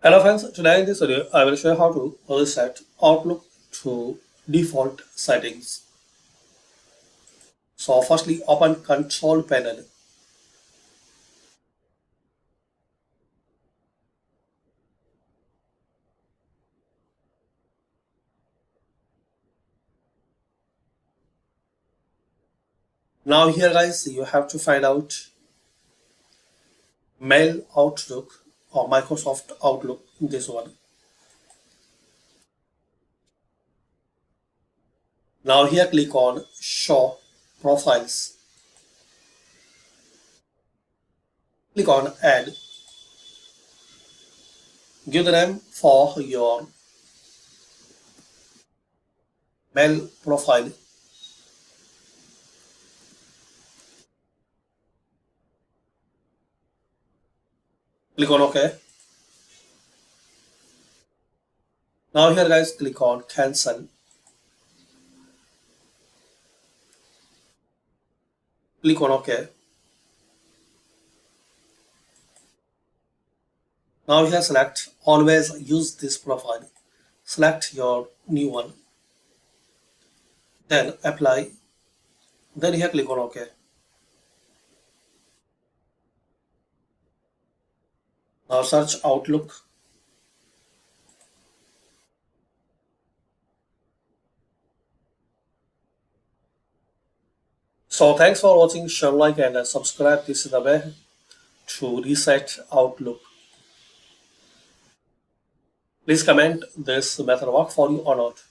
Hello friends, today in this video I will show you how to reset Outlook to default settings. So firstly open control panel. Now here guys you have to find out Mail Outlook or Microsoft Outlook, this one. Now here click on show profiles. Click on add. Give the name for your mail profile. Click on OK. Now here guys click on cancel. Click on OK. Now here select always use this profile. Select your new one. Then apply. Then here click on OK. Now search Outlook. So thanks for watching. Share, like and subscribe. This is the way to reset Outlook. Please comment this method work for you or not.